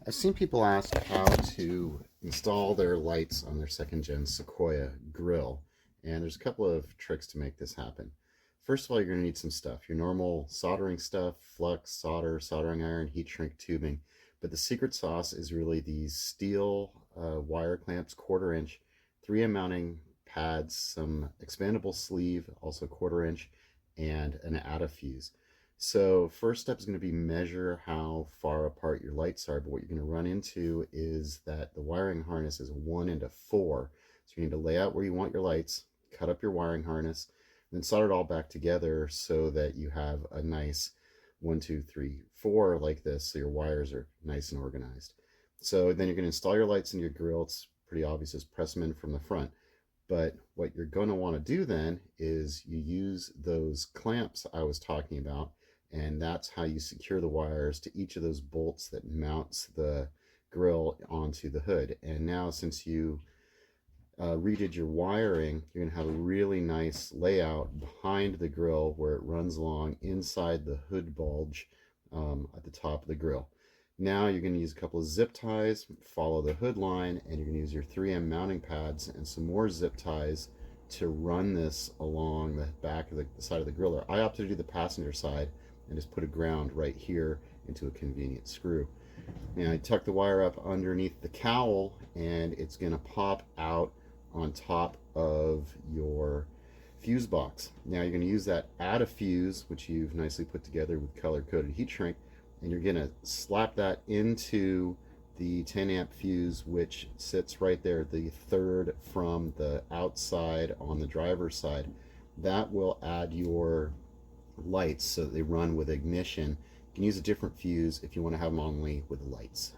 I've seen people ask how to install their lights on their second gen Sequoia grill, and there's a couple of tricks to make this happen. First of all, you're going to need some stuff. Your normal soldering stuff, flux, solder, soldering iron, heat shrink tubing. But the secret sauce is really these steel wire clamps, 1/4 inch, 3M mounting pads, some expandable sleeve, also 1/4 inch, and an ATA fuse. So first step is going to be measure how far apart your lights are, but what you're going to run into is that the wiring harness is 1:4. So you need to lay out where you want your lights, cut up your wiring harness, and then solder it all back together so that you have a nice 1, 2, 3, 4 like this, so your wires are nice and organized. So then you're going to install your lights in your grill. It's pretty obvious, just press them in from the front. But what you're going to want to do then is you use those clamps I was talking about, and that's how you secure the wires to each of those bolts that mounts the grill onto the hood. And now, since you redid your wiring, you're going to have a really nice layout behind the grill where it runs along inside the hood bulge at the top of the grill. Now you're going to use a couple of zip ties, follow the hood line, and you're going to use your 3M mounting pads and some more zip ties to run this along the back of the side of the griller. I opted to do the passenger side and just put a ground right here into a convenient screw. Now I tuck the wire up underneath the cowl, and it's going to pop out on top of your fuse box. Now you're going to use that ATA fuse, which you've nicely put together with color-coded heat shrink, and you're going to slap that into the 10 amp fuse, which sits right there, the third from the outside on the driver's side. That will add your lights so that they run with ignition. You can use a different fuse if you want to have them only with lights.